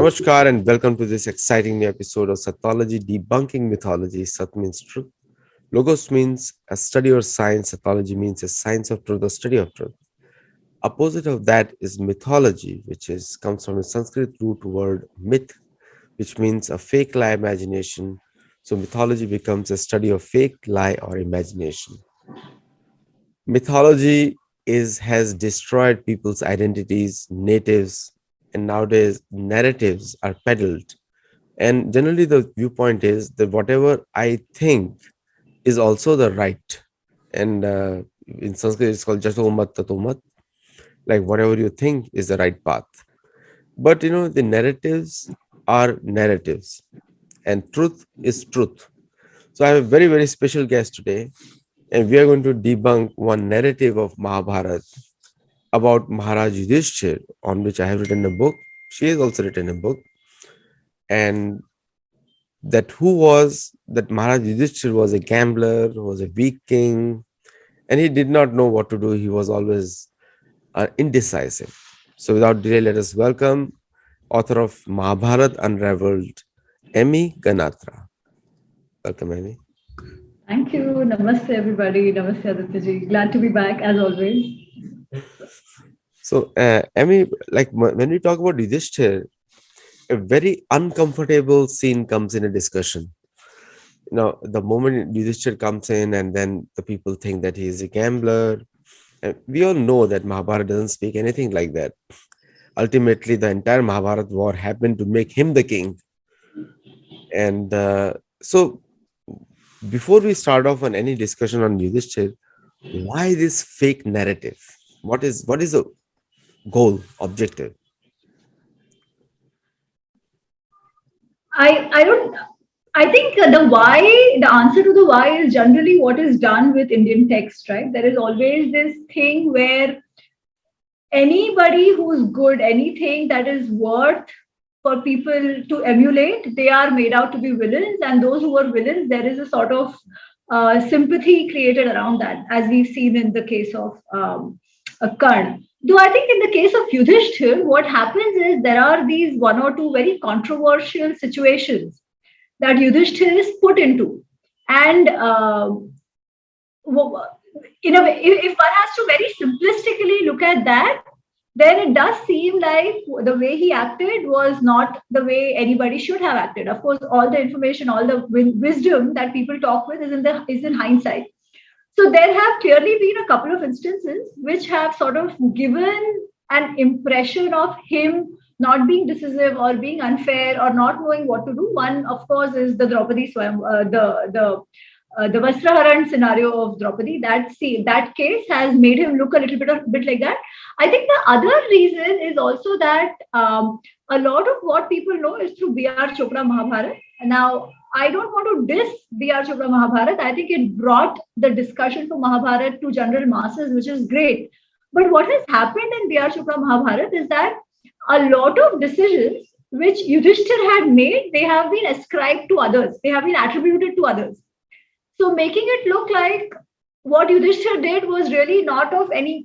Namaskar and welcome to this exciting new episode of Sathology Debunking Mythology. Sat means truth. Logos means a study or science. Sathology means a science of truth, a study of truth. Opposite of that is mythology, which is comes from a Sanskrit root word myth, which means a fake lie imagination. So mythology becomes a study of fake lie or imagination. Mythology has destroyed people's identities, natives, and nowadays narratives are peddled. And generally, the viewpoint is that whatever I think is also the right. And in Sanskrit, it's called Jatomat Tatomat, like whatever you think is the right path. But the narratives are narratives, and truth is truth. So I have a very, very special guest today, and we are going to debunk one narrative of Mahabharata about Maharaj Yudhishthir, on which I have written a book. She has also written a book. And that Maharaj Yudhishthir was a gambler, was a weak king, and he did not know what to do. He was always indecisive. So without delay, let us welcome author of Mahabharata Unraveled, Emi Ganatra. Welcome, Emi. Thank you. Namaste, everybody. Namaste, Aditya. Glad to be back, as always. So, Emi, like when we talk about Yudhishthir, a very uncomfortable scene comes in a discussion. The moment Yudhishthir comes in, and then the people think that he is a gambler. And we all know that Mahabharata doesn't speak anything like that. Ultimately, the entire Mahabharata war happened to make him the king. And so, before we start off on any discussion on Yudhishthir, why this fake narrative? What is the goal, objective? I think the answer to the why is generally what is done with Indian text, right? There is always this thing where anybody who's good, anything that is worth for people to emulate, they are made out to be villains. And those who are villains, there is a sort of sympathy created around that, as we've seen in the case of Karn. Though I think in the case of Yudhishthir, what happens is there are these one or two very controversial situations that Yudhishthir is put into. And in a way, if one has to very simplistically look at that, then it does seem like the way he acted was not the way anybody should have acted. Of course, all the information, all the wisdom that people talk with is in hindsight. So there have clearly been a couple of instances which have sort of given an impression of him not being decisive or being unfair or not knowing what to do. One, of course, is the Draupadi Swayam, the Vastraharan scenario of Draupadi. That case has made him look a bit like that. I think the other reason is also that a lot of what people know is through B.R. Chopra Mahabharata. Now, I don't want to diss B.R. Chopra Mahabharata. I think it brought the discussion for Mahabharata to general masses, which is great. But what has happened in B.R. Chopra Mahabharata is that a lot of decisions which Yudhishthir had made, they have been ascribed to others. They have been attributed to others. So making it look like what Yudhishthir did was really not of any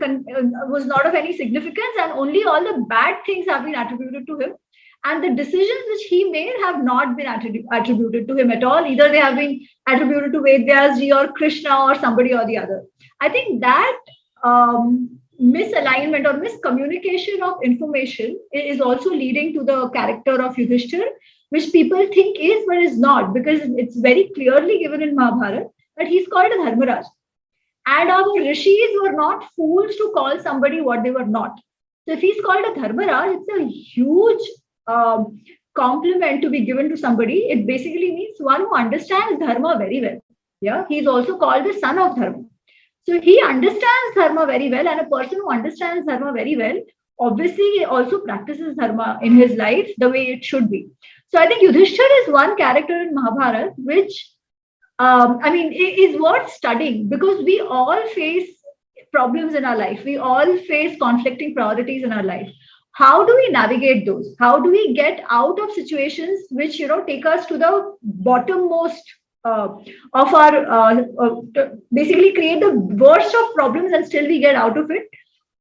significance, and only all the bad things have been attributed to him. And the decisions which he made have not been attributed to him at all. Either they have been attributed to Vedyasji or Krishna or somebody or the other. I think that misalignment or miscommunication of information is also leading to the character of Yudhishthir, which people think is but is not, because it's very clearly given in Mahabharata that he's called a Dharmaraj. And our rishis were not fools to call somebody what they were not. So if he's called a Dharmaraj, it's a huge compliment to be given to somebody. It basically means one who understands Dharma very well. Yeah, he's also called the son of Dharma. So he understands Dharma very well, and a person who understands Dharma very well obviously also practices Dharma in his life the way it should be. So I think Yudhishthir is one character in Mahabharata which is worth studying, because we all face problems in our life. We all face conflicting priorities in our life. How do we navigate those? How do we get out of situations which take us to the bottommost of our basically create the worst of problems and still we get out of it?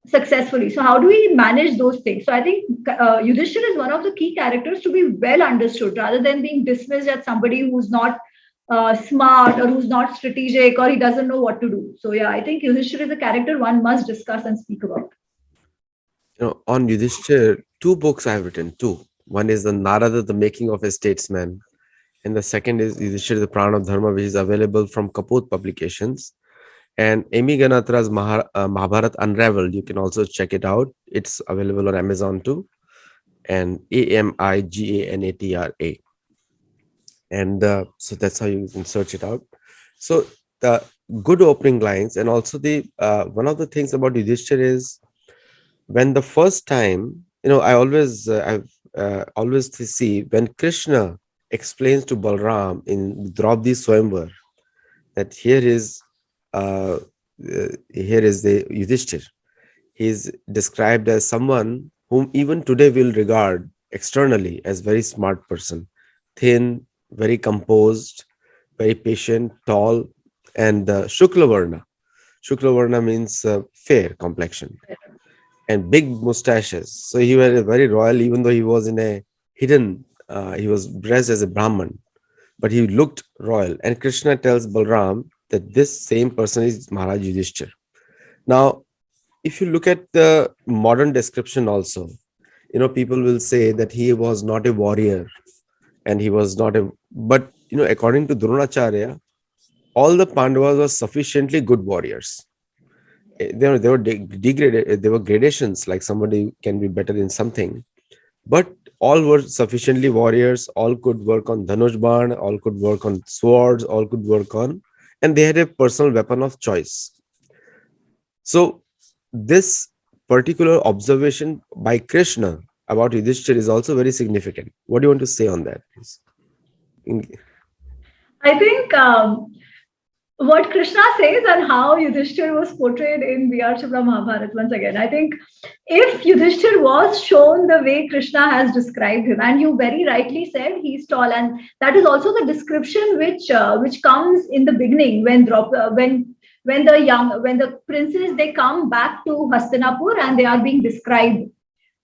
successfully. So how do we manage those things? So I think Yudhishthir is one of the key characters to be well understood rather than being dismissed as somebody who's not smart or who's not strategic or he doesn't know what to do. So yeah, I think Yudhishthir is a character one must discuss and speak about. On Yudhishthir, two books I have written, two. One is the Narada, the Making of a Statesman, and the second is Yudhishthir, the Pran of Dharma, which is available from Kaput Publications. And Amy Ganatra's Mahabharat Unraveled, you can also check it out. It's available on Amazon too. And Amiganatra. And so that's how you can search it out. So the good opening lines, and also the one of the things about Yudhishthir is when the first time, I've always see when Krishna explains to Balram in Draupadi Swayamvar that here is the Yudhishthir. He is described as someone whom even today we'll regard externally as very smart person, thin, very composed, very patient, tall, and Shukla Varna. Shukla Varna means fair complexion and big mustaches. So he was very royal, even though he was in a hidden, he was dressed as a Brahman, but he looked royal. And Krishna tells Balram that this same person is Maharaj Yudhishthir. Now, if you look at the modern description also, people will say that he was not a warrior and he was not a, but, according to Dronacharya, all the Pandavas were sufficiently good warriors. They were degraded, there were gradations, like somebody can be better in something, but all were sufficiently warriors, all could work on Dhanush Ban, all could work on swords, all could work on, and they had a personal weapon of choice. So this particular observation by Krishna about Yudhishthir is also very significant. What do you want to say on that, please? I think what Krishna says and how Yudhishthir was portrayed in V.R. Chopra Mahabharat, once again, I think if Yudhishthir was shown the way Krishna has described him, and you very rightly said he's tall, and that is also the description which comes in the beginning when the princes they come back to Hastinapur and they are being described.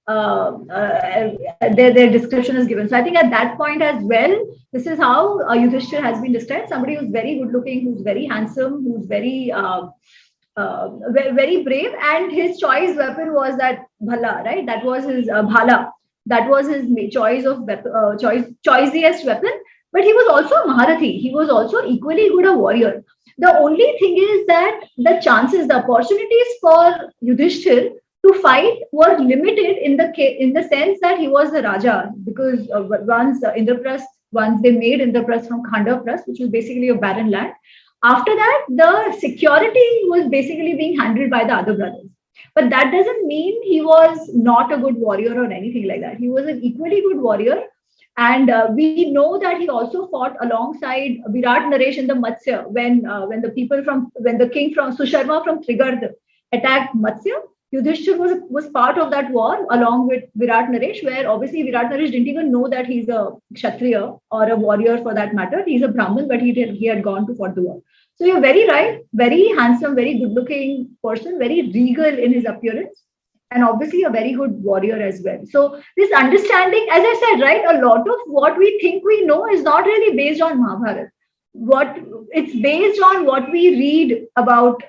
Their description is given. So I think at that point as well, this is how Yudhishthir has been described. Somebody who's very good looking, who's very handsome, who's very very brave, and his choice weapon was that bhala, right? That was his bhala. That was his choice of choicest weapon. But he was also a Maharathi. He was also equally good a warrior. The only thing is that the chances, the opportunities for Yudhishthir to fight were limited in the sense that he was the Raja, because once they made Indraprasth from Khandaprast, which was basically a barren land. After that, the security was basically being handled by the other brothers. But that doesn't mean he was not a good warrior or anything like that. He was an equally good warrior. And we know that he also fought alongside Virat Naresh in the Matsya when the king from Susharma from Trigarh attacked Matsya. Yudhishthir was part of that war along with Virat Naresh, where obviously Virat Naresh didn't even know that he's a Kshatriya or a warrior for that matter. He's a Brahmin, but he had gone to fought the war. So you're very right, very handsome, very good looking person, very regal in his appearance, and obviously a very good warrior as well. So this understanding, as I said, right, a lot of what we think we know is not really based on Mahabharata. What it's based on what we read about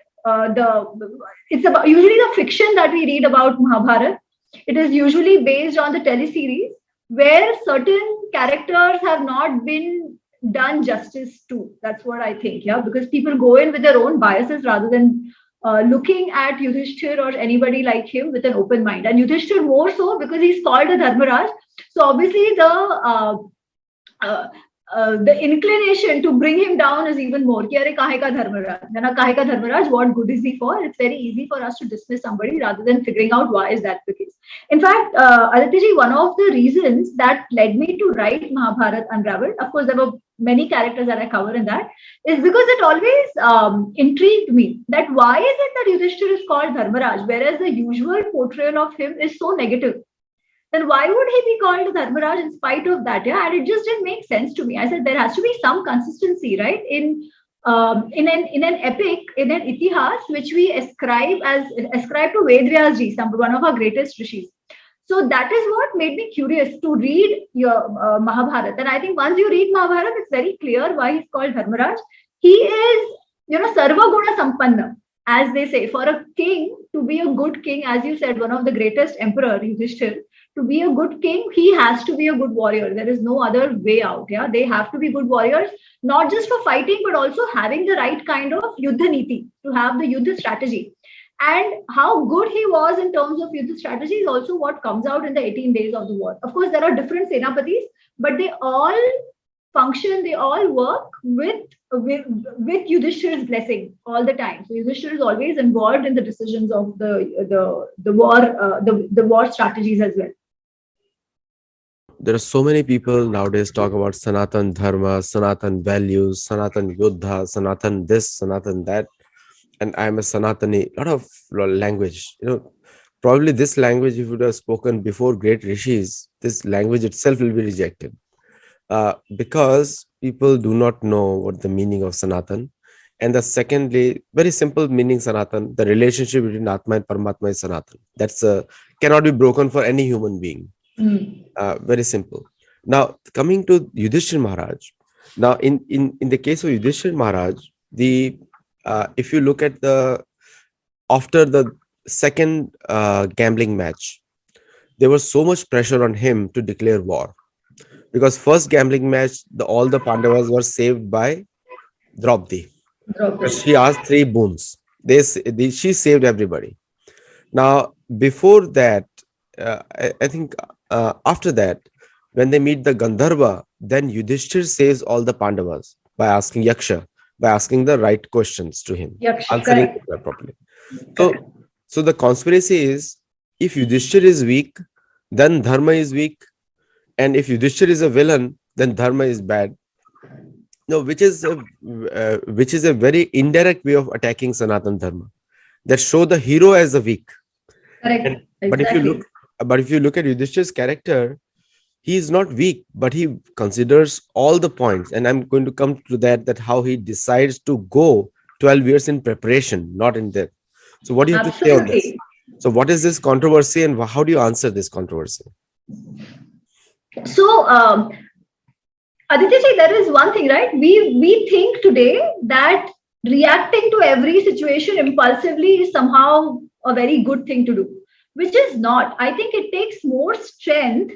it's about usually the fiction that we read about Mahabharata. It is usually based on the teleseries where certain characters have not been done justice to. That's what I think, yeah, because people go in with their own biases rather than looking at Yudhishthir or anybody like him with an open mind. And Yudhishthir more so because he's called a Dharmaraj. So obviously the inclination to bring him down is even more. Kahe ka Dharmaraj, what good is he for? It's very easy for us to dismiss somebody rather than figuring out why is that the case. In fact, Aditya, one of the reasons that led me to write Mahabharat Unraveled, of course, there were many characters that I cover in that, is because it always intrigued me that why is it that Yudhishthir is called Dharmaraj, whereas the usual portrayal of him is so negative? Then why would he be called Dharmaraj in spite of that? Yeah, and it just didn't make sense to me. I said there has to be some consistency, right, in in an epic, in an itihas, which we ascribe to Vedvyas ji, one of our greatest rishis. So that is what made me curious to read your Mahabharata. And I think once you read Mahabharata, it's very clear why he's called Dharmaraj. He is, Sarva Guna Sampanna, as they say. For a king to be a good king, as you said, one of the greatest emperor, Yudhishthir, to be a good king, he has to be a good warrior. There is no other way out. Yeah, they have to be good warriors, not just for fighting, but also having the right kind of yuddha niti, to have the yuddha strategy. And how good he was in terms of yuddha strategy is also what comes out in the 18 days of the war. Of course, there are different senapatis, but they all function, they all work with Yudhishthir's blessing all the time. So Yudhishthir is always involved in the decisions of the war strategies as well. There are so many people nowadays talk about Sanatan Dharma, Sanatan values, Sanatan Yodha, Sanatan this, Sanatan that. And I'm a Sanatani, lot of language. Probably this language, if it would have spoken before great rishis, this language itself will be rejected. Because people do not know what the meaning of Sanatan. And the secondly, very simple meaning Sanatan, the relationship between Atma and Paramatma is Sanatan. That's cannot be broken for any human being. Very simple. Now, coming to Yudhishthir Maharaj. Now, in the case of Yudhishthir Maharaj, if you look at after the second gambling match, there was so much pressure on him to declare war. Because first gambling match, all the Pandavas were saved by Draupadi. She asked 3 boons. She saved everybody. Now, before that, I think after that, when they meet the Gandharva, then Yudhishthir saves all the Pandavas by asking Yaksha, by asking the right questions to him, answering it properly. So the conspiracy is, if Yudhishthir is weak, then Dharma is weak. And if Yudhishthir is a villain, then Dharma is bad. No, which is a very indirect way of attacking Sanatan Dharma, that show the hero as a weak. Correct. But if you look at Yudhishthir's character, he is not weak, but he considers all the points. And I'm going to come to that how he decides to go 12 years in preparation, not in death. So what do you have to say on this? So what is this controversy, and how do you answer this controversy? So, Aditya, there is one thing, right? We think today that reacting to every situation impulsively is somehow a very good thing to do, which is not. I think it takes more strength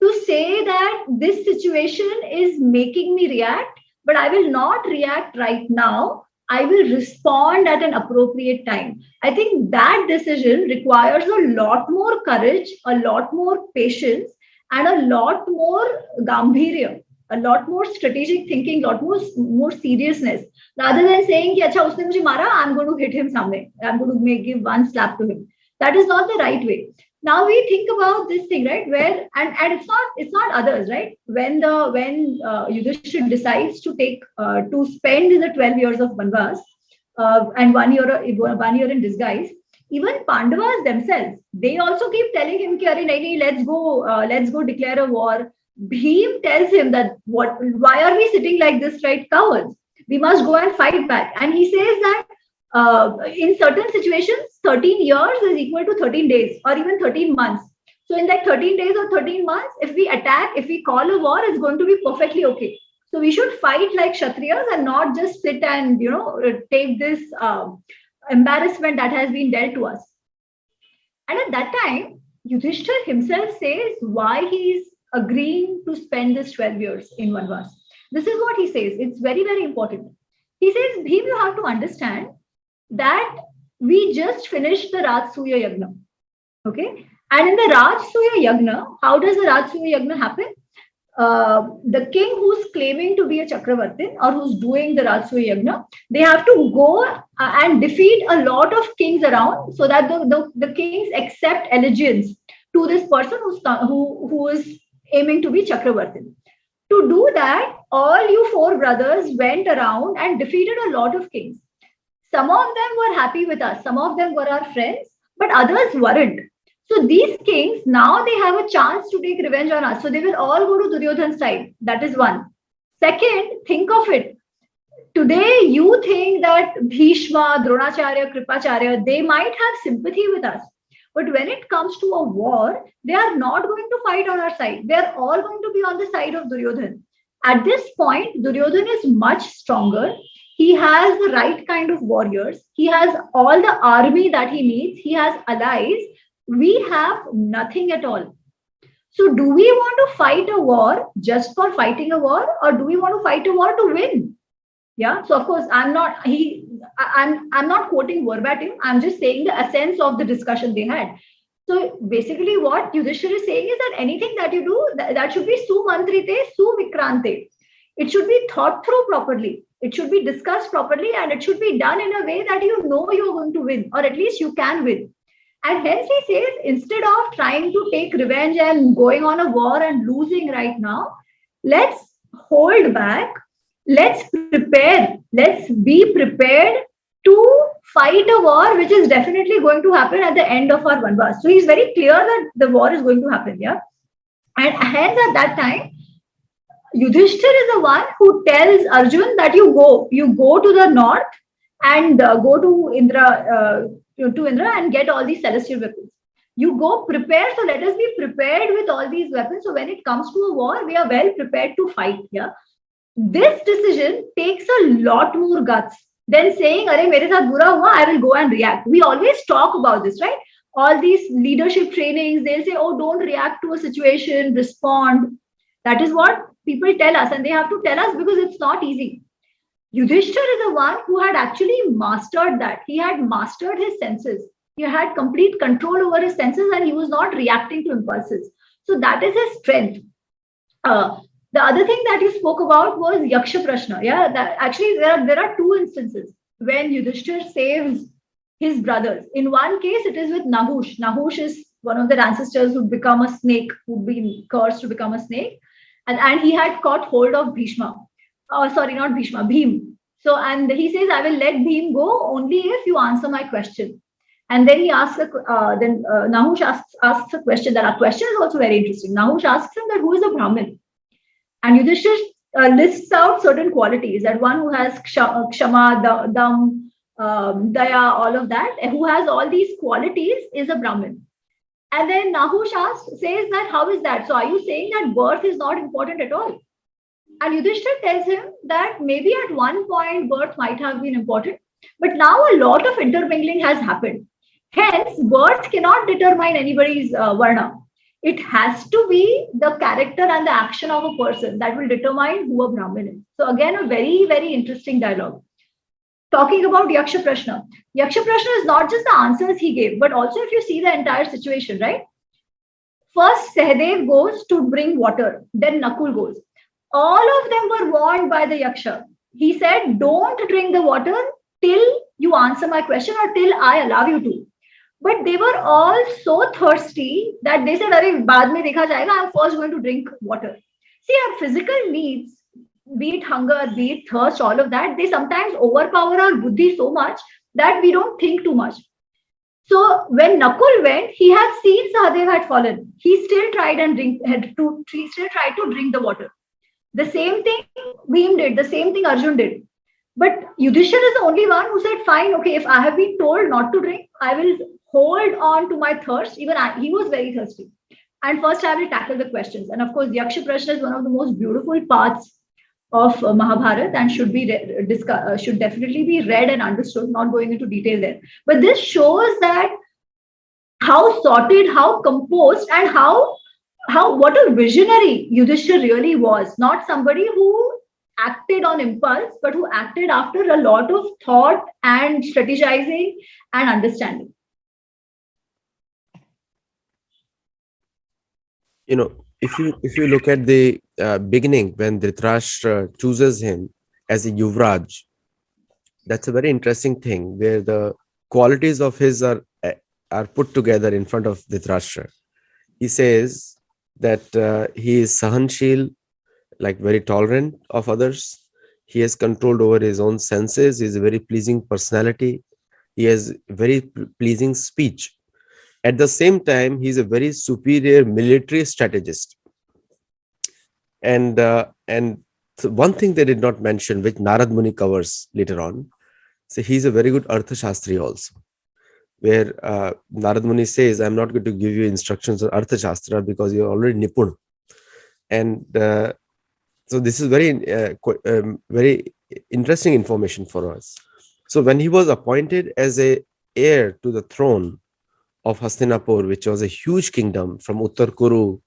to say that this situation is making me react, but I will not react right now. I will respond at an appropriate time. I think that decision requires a lot more courage, a lot more patience, and a lot more gambhirya, a lot more strategic thinking, a lot more seriousness, rather than saying, Acha, usne mujhe mara, I'm going to hit him somewhere. I'm going to give one slap to him. That is not the right way. Now we think about this thing, right? Where and it's not others, right? When Yudhishthir decides to spend in the 12 years of Vanvas and 1 year in disguise, even Pandavas themselves, they also keep telling him, let's go declare a war. Bhim tells him that why are we sitting like this, right? Cowards. We must go and fight back. And he says that in certain situations, 13 years is equal to 13 days or even 13 months. So in that 13 days or 13 months, if we attack, if we call a war, it's going to be perfectly okay. So we should fight like Kshatriyas and not just sit and, take this embarrassment that has been dealt to us. And at that time, Yudhishthir himself says why he's agreeing to spend this 12 years in Vanvas. This is what he says. It's very, very important. He says, Bhim, you have to understand that we just finished the Rajasuya Yagna. Okay? And in the Rajasuya Yagna, how does the Rajasuya Yagna happen? The king who's claiming to be a Chakravartin or who's doing the Rajasuya Yagna, they have to go and defeat a lot of kings around so that the kings accept allegiance to this person who is aiming to be Chakravartin. To do that, all you 4 brothers went around and defeated a lot of kings. Some of them were happy with us, some of them were our friends, but others weren't. So these kings, now they have a chance to take revenge on us. So they will all go to Duryodhan's side. That is one. Second, think of it. Today, you think that Bhishma, Dronacharya, Kripacharya, they might have sympathy with us. But when it comes to a war, they are not going to fight on our side. They are all going to be on the side of Duryodhan. At this point, Duryodhan is much stronger. He has the right kind of warriors. He has all the army that he needs. He has allies. We have nothing at all. So, do we want to fight a war just for fighting a war, or do we want to fight a war to win? Yeah. So of course, I'm not quoting verbatim. I'm just saying the essence of the discussion they had. So basically, what Yudhishthir is saying is that anything that you do, that should be sumantrite, suvikrante. It should be thought through properly. It should be discussed properly, and it should be done in a way that you know you're going to win, or at least you can win. And hence he says, instead of trying to take revenge and going on a war and losing right now, let's hold back, let's prepare, let's be prepared to fight a war which is definitely going to happen at the end of our Vanvas. So he's very clear that the war is going to happen, yeah. And hence at that time, Yudhishthir is the one who tells Arjun that you go to the north and go to Indra and get all these celestial weapons. You go prepare. So let us be prepared with all these weapons. So when it comes to a war, we are well prepared to fight. Yeah, this decision takes a lot more guts than saying, "Arey, mere saath bura hua, I will go and react." We always talk about this, right? All these leadership trainings, they'll say, "Oh, don't react to a situation, respond." That is what people tell us, and they have to tell us because it's not easy. Yudhishthir is the one who had actually mastered that. He had mastered his senses. He had complete control over his senses, and he was not reacting to impulses. So that is his strength. Uh, the other thing that you spoke about was Yaksha Prashna. Yeah, that actually there are two instances when Yudhishthir saves his brothers. In one case, it is with Nahush. Nahush is one of their ancestors who'd become a snake, who'd been cursed to become a snake, and he had caught hold of Bhishma. Oh, sorry, not Bhishma, Bhim. So, and he says, "I will let Bhim go only if you answer my question." And then he asks, Nahush asks a question. That our question is also very interesting. Nahush asks him that who is a Brahmin, and Yudhishthir lists out certain qualities. That one who has kshama, dam, daya, all of that, and who has all these qualities is a Brahmin. And then Nahush says that how is that? So are you saying that birth is not important at all? And Yudhishthir tells him that maybe at one point birth might have been important, but now a lot of intermingling has happened. Hence, birth cannot determine anybody's varna. It has to be the character and the action of a person that will determine who a Brahmin is. So, again, a very, very interesting dialogue. Talking about Yaksha Prashna. Yaksha Prashna is not just the answers he gave, but also if you see the entire situation, right? First, Sahadev goes to bring water, then Nakul goes. All of them were warned by the Yaksha. He said, "Don't drink the water till you answer my question or till I allow you to." But they were all so thirsty that they said, "Arey, baad mein dekha jayega, I'm first going to drink water." See, our physical needs, be it hunger, be it thirst, all of that, they sometimes overpower our buddhi so much that we don't think too much. So when Nakul went, he had seen Sahadev had fallen. He still tried and he still tried to drink the water. The same thing Bhim did, the same thing Arjun did. But Yudhishthir is the only one who said, "Fine, okay, if I have been told not to drink, I will hold on to my thirst." He was very thirsty. And first, I will tackle the questions. And of course, Yaksha Prashna is one of the most beautiful parts of Mahabharata and should definitely be read and understood, not going into detail there. But this shows that how sorted, how composed, and how what a visionary Yudhishthir really was. Not somebody who acted on impulse, but who acted after a lot of thought and strategizing and understanding. If you look at the beginning when Dhritarashtra chooses him as a Yuvraj, that's a very interesting thing where the qualities of his are put together in front of Dhritarashtra. He says that he is sahanshil, like very tolerant of others. He has controlled over his own senses. He is a very pleasing personality. He has very pleasing speech. At the same time, he is a very superior military strategist. And So one thing they did not mention, which Narad Muni covers later on, so he's a very good Arthashastri also, where Narad Muni says, I'm not going to give you instructions on Arthashastra because you're already Nipun. And so this is very interesting information for us. So when he was appointed as a heir to the throne of Hastinapur, which was a huge kingdom from Uttar Kuru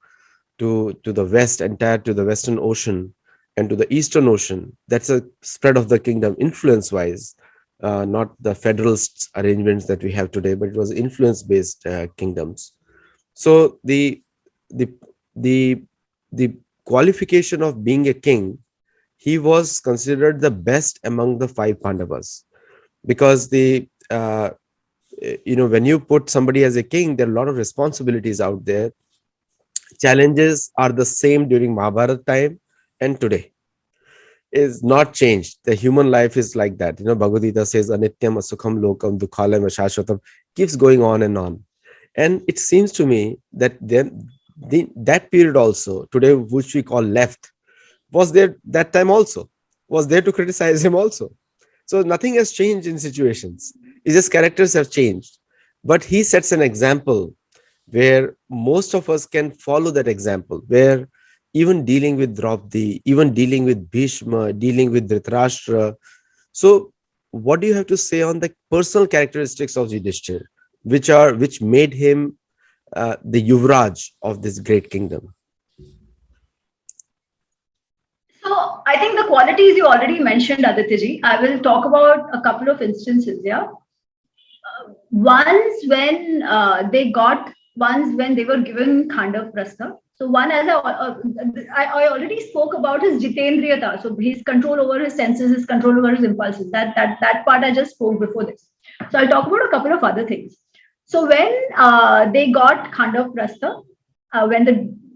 to the west, entire to the Western Ocean and to the Eastern Ocean. That's a spread of the kingdom influence wise, not the federalist arrangements that we have today, but it was influence based kingdoms. So the the the qualification of being a king, he was considered the best among the five Pandavas, because when you put somebody as a king, there are a lot of responsibilities out there. Challenges are the same during Mahabharata time and today, is not changed. The human life is like that. Bhagavad Gita says, Anityam asukham lokam dukhalam ashashvatam, keeps going on and on. And it seems to me that then that period also, today, which we call left, was there that time also, was there to criticize him also. So nothing has changed in situations. It's just characters have changed. But he sets an example where most of us can follow that example, where even dealing with Draupadi, even dealing with Bhishma, dealing with Dhritarashtra. So, what do you have to say on the personal characteristics of Yudhishthir, which made him the Yuvraj of this great kingdom? So I think the qualities you already mentioned, Adityaji. I will talk about a couple of instances. Yeah, once when they were given Khandav Prastha. So one, as I already spoke about his Jitendriyata, so his control over his senses, his control over his impulses. That part I just spoke before this. So I'll talk about a couple of other things. So when they got Khandav Prastha,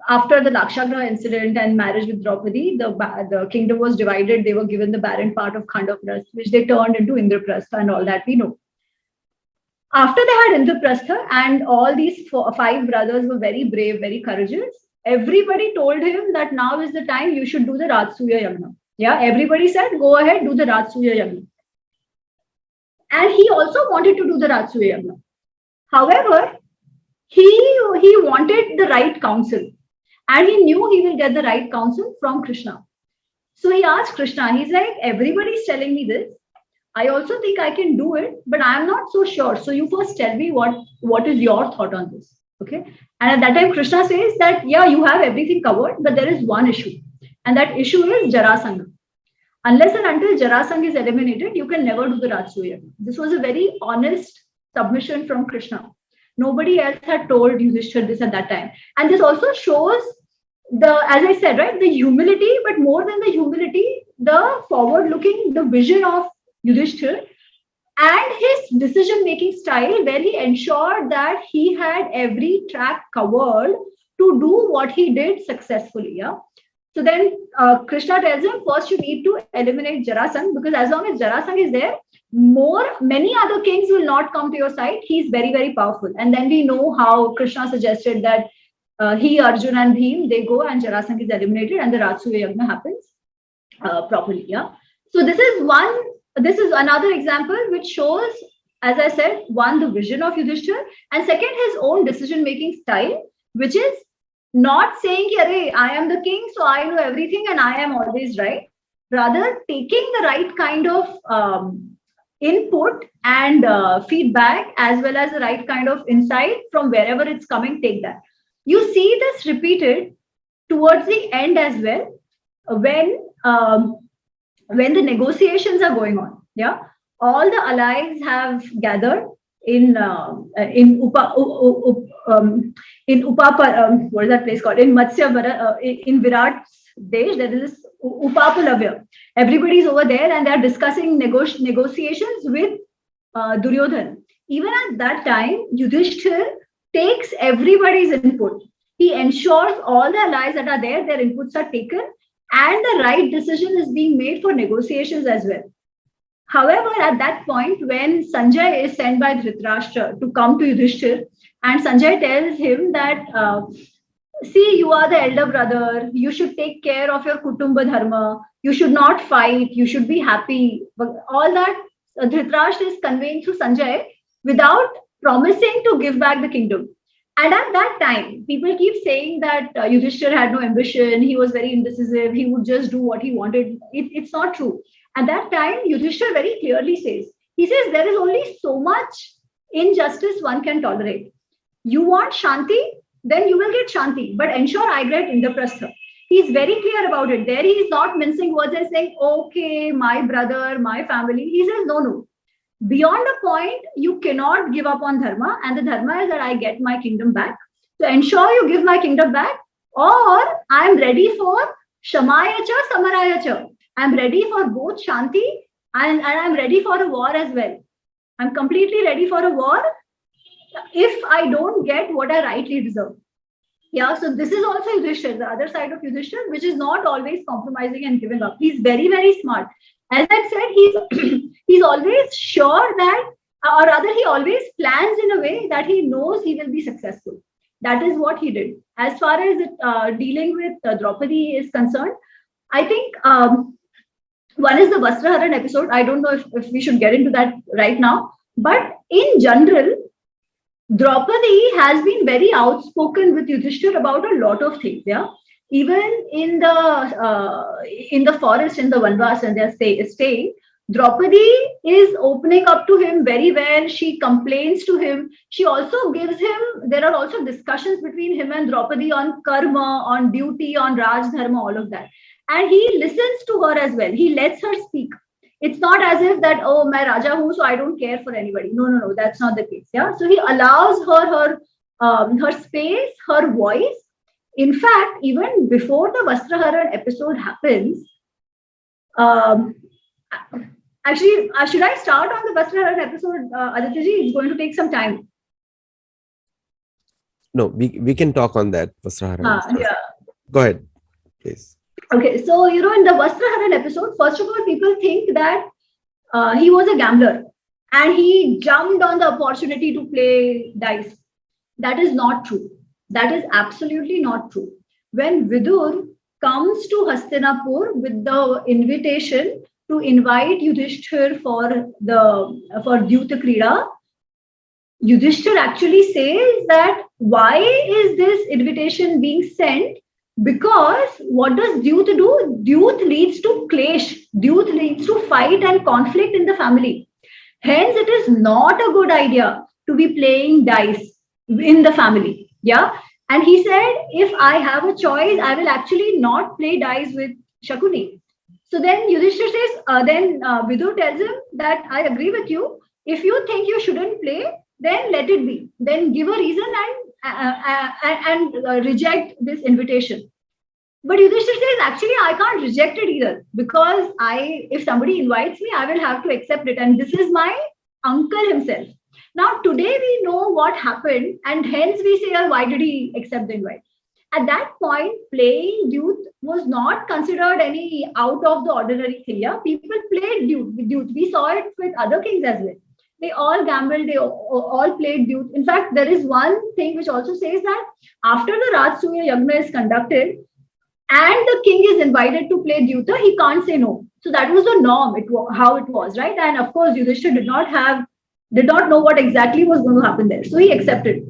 after the Lakshagraha incident and marriage with Draupadi, the kingdom was divided. They were given the barren part of Khandav Prastha, which they turned into Indraprastha and all that we know. After they had Indraprastha and all these five brothers were very brave, very courageous, everybody told him that now is the time you should do the Rajasuya Yagna. Yeah, everybody said, go ahead, do the Rajasuya Yagna. And he also wanted to do the Rajasuya Yagna. However, he wanted the right counsel, and he knew he will get the right counsel from Krishna. So he asked Krishna, he's like, everybody's telling me this. I also think I can do it, but I'm not so sure. So you first tell me what is your thought on this. Okay. And at that time, Krishna says that, yeah, you have everything covered, but there is one issue. And that issue is Jarasandha. Unless and until Jarasandha is eliminated, you can never do the Rajasuya. This was a very honest submission from Krishna. Nobody else had told Yudhishthir this at that time. And this also shows as I said, right, the humility, but more than the humility, the forward-looking, the vision of Yudhishthir and his decision-making style, where he ensured that he had every track covered to do what he did successfully. Yeah. So then Krishna tells him, first you need to eliminate Jarasandha, because as long as Jarasandha is there, many other kings will not come to your side. He's very, very powerful. And then we know how Krishna suggested that he, Arjun and Bhim, they go and Jarasandha is eliminated and the Rajasuya Yagna happens properly. Yeah. So this is another example which shows, as I said, one, the vision of Yudhishthir, and second, his own decision-making style, which is not saying, I am the king, so I know everything and I am always right. Rather, taking the right kind of input and feedback, as well as the right kind of insight from wherever it's coming, take that. You see this repeated towards the end as well, when the negotiations are going on. Yeah, all the allies have gathered in what is that place called? In Matsya, in Virat's Desh, there is Upapalavya. Everybody's over there and they are discussing negotiations with Duryodhan. Even at that time, Yudhishthir takes everybody's input. He ensures all the allies that are there, their inputs are taken, and the right decision is being made for negotiations as well. However, at that point, when Sanjay is sent by Dhritarashtra to come to Yudhishthir, and Sanjay tells him that see, you are the elder brother. You should take care of your kutumba dharma. You should not fight. You should be happy. But all that Dhritarashtra is conveying through Sanjay without promising to give back the kingdom. And at that time, people keep saying that Yudhishthir had no ambition. He was very indecisive. He would just do what he wanted. It's not true. At that time, Yudhishthir very clearly says, he says, there is only so much injustice one can tolerate. You want Shanti, then you will get Shanti, but ensure I get Indraprastha. He's very clear about it. There he is not mincing words and saying, okay, my brother, my family. He says, no, no. Beyond a point, you cannot give up on dharma, and the dharma is that I get my kingdom back. So ensure you give my kingdom back, or I'm ready for Shamaya cha, Samaraya cha. I'm ready for both Shanti and I'm ready for a war as well. I'm completely ready for a war if I don't get what I rightly deserve. Yeah, so this is also Yudhishthir, the other side of Yudhishthir, which is not always compromising and giving up. He's very, very smart. As I said, he's always sure that, or rather, he always plans in a way that he knows he will be successful. That is what he did. As far as dealing with Draupadi is concerned, I think one is the Vastraharan episode. I don't know if we should get into that right now, but in general, Draupadi has been very outspoken with Yudhishthir about a lot of things. Yeah, even in the forest in the Vanvas and they're staying, Draupadi is opening up to him very well. She complains to him. She also gives him. There are also discussions between him and Draupadi on karma, on duty, on Raj Dharma, all of that, and he listens to her as well. He lets her speak. It's not as if that, oh, my Raja hu, so I don't care for anybody. No, no, no, that's not the case. Yeah. So he allows her space, her voice. In fact, even before the Vastraharan episode happens, um, actually, should I start on the Vastraharan episode, Aditya? It's going to take some time. No, we can talk on that, Vastraharan. Yeah. Go ahead, please. Okay, so in the Vastraharan episode, first of all, people think that he was a gambler and he jumped on the opportunity to play dice. That is not true. That is absolutely not true. When Vidur comes to Hastinapur with the invitation to invite Yudhishthir for Dyuta Krida, Yudhishthir actually says that why is this invitation being sent? Because what does Dyut do? Dyut leads to clash. Dyut leads to fight and conflict in the family. Hence, it is not a good idea to be playing dice in the family. Yeah. And he said, if I have a choice, I will actually not play dice with Shakuni. So then Yudhishthir says, Vidur tells him that I agree with you. If you think you shouldn't play, then let it be. Then give a reason and reject this invitation. But Yudhishthir says, actually, I can't reject it either because if somebody invites me, I will have to accept it. And this is my uncle himself. Now, today we know what happened, and hence we say, why did he accept the invite? At that point, playing Dyut was not considered any out of the ordinary thing. Yeah? People played Dyut. We saw it with other kings as well. They all gambled, they all played Dyut. In fact, there is one thing which also says that after the Rajsuya Yagna is conducted and the king is invited to play Dyuta, he can't say no. So that was the norm, how it was, right? And of course, Yudhishthir did not know what exactly was going to happen there. So he accepted.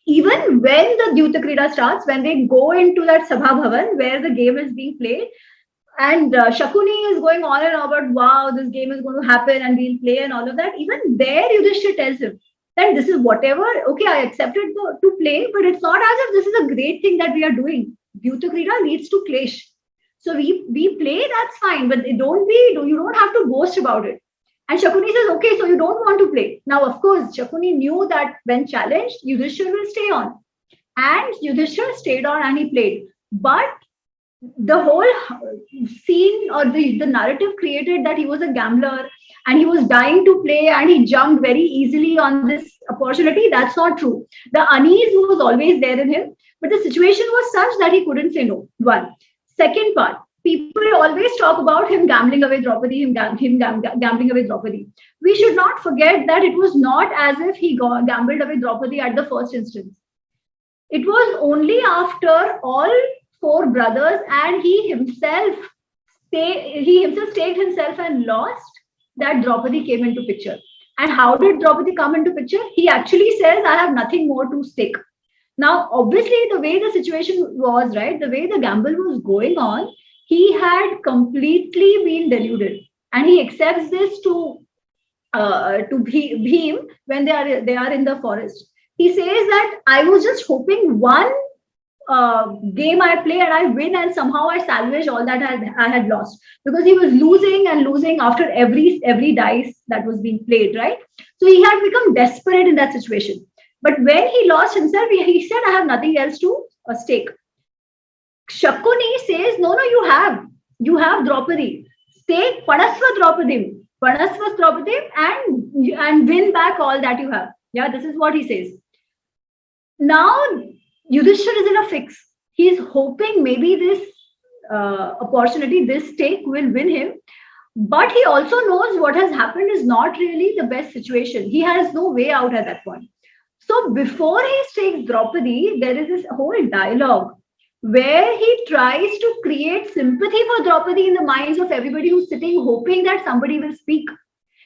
Even when the Dyuta Krida starts, when they go into that Sabha Bhavan where the game is being played, and Shakuni is going on and on about, wow, this game is going to happen and we'll play and all of that. Even there, Yudhishthir tells him that this is whatever, okay, I accepted to play, but it's not as if this is a great thing that we are doing. Dyuta Krida leads to clash. So we play, that's fine, but you don't have to boast about it. And Shakuni says, okay, so you don't want to play. Now, of course, Shakuni knew that when challenged, Yudhishthir will stay on. And Yudhishthir stayed on and he played. But the whole scene or the narrative created that he was a gambler and he was dying to play and he jumped very easily on this opportunity. That's not true. The unease was always there in him, but the situation was such that he couldn't say no. One. Second part, people always talk about him gambling away Draupadi, gambling away Draupadi. We should not forget that it was not as if he gambled away Draupadi at the first instance. It was only after all four brothers and he himself staked himself and lost that Draupadi came into picture. And how did Draupadi come into picture? He actually says, I have nothing more to stake. Now, obviously, the way the situation was, right, the way the gamble was going on, he had completely been deluded. And he accepts this to Bhim when they are in the forest. He says that I was just hoping one game I play and I win, and somehow I salvage all that I had lost, because he was losing and losing after every dice that was being played, right? So he had become desperate in that situation. But when he lost himself, he said, I have nothing else to stake. Shakuni says, no, no, you have Draupadi. Stake Padasva Draupadi. Padasva Draupadi and win back all that you have. Yeah, this is what he says. Now, Yudhishthir is in a fix. He is hoping maybe this opportunity, this stake will win him. But he also knows what has happened is not really the best situation. He has no way out at that point. So before he stakes Draupadi, there is this whole dialogue where he tries to create sympathy for Draupadi in the minds of everybody who's sitting, hoping that somebody will speak.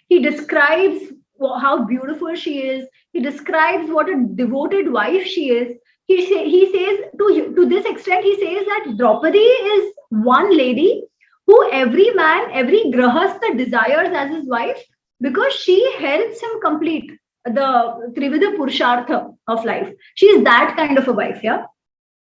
He describes how beautiful she is. He describes what a devoted wife she is. He says to this extent, he says that Draupadi is one lady who every man, every grahastha desires as his wife, because she helps him complete the Trivida Purushartha of life. She is that kind of a wife, yeah.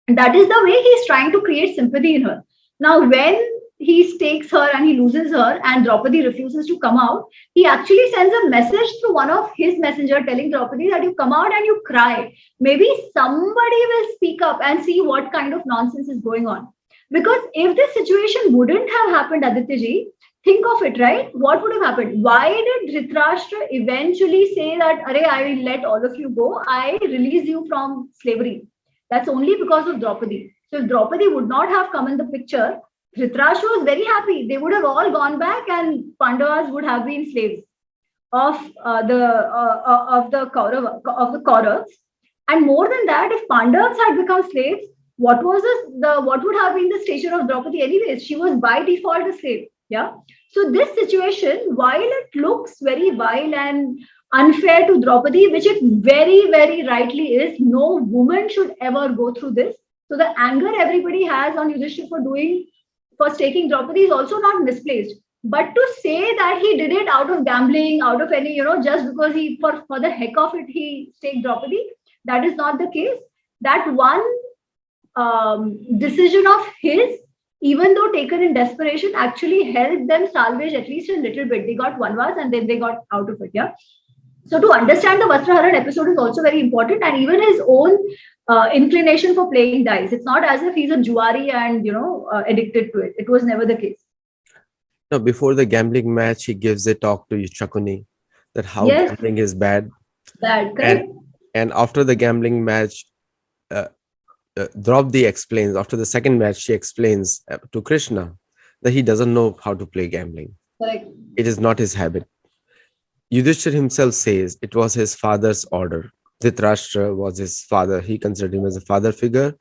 And that is the way he's trying to create sympathy in her. Now, when he stakes her and he loses her and Draupadi refuses to come out, he actually sends a message through one of his messenger telling Draupadi that you come out and you cry. Maybe somebody will speak up and see what kind of nonsense is going on. Because if this situation wouldn't have happened, Aditya think of it, right? What would have happened? Why did Dhritarashtra eventually say that, Arey, I will let all of you go, I release you from slavery? That's only because of Draupadi. So if Draupadi would not have come in the picture, Dhritarashtra was very happy. They would have all gone back, and Pandavas would have been slaves of the Kauravas. And more than that, if Pandavas had become slaves, what would have been the station of Draupadi anyways? She was by default a slave. Yeah. So this situation, while it looks very vile and unfair to Draupadi, which it very, very rightly is, no woman should ever go through this. So the anger everybody has on Yudhishthir for taking Draupadi is also not misplaced. But to say that he did it out of gambling, out of any, just because he, for the heck of it, he staked Draupadi, that is not the case. That one decision of his, even though taken in desperation, actually helped them salvage at least a little bit. They got Vanvas and then they got out of it. Yeah. So to understand the Vastraharan episode is also very important, and even his own inclination for playing dice. It's not as if he's a juari and addicted to it. It was never the case. No, before the gambling match, he gives a talk to Shakuni that how gambling is bad. Bad, correct? And after the gambling match, Draupadi explains. After the second match, she explains to Krishna that he doesn't know how to play gambling. Correct. It is not his habit. Yudhishthir himself says it was his father's order. Dhritarashtra was his father. He considered him as a father figure.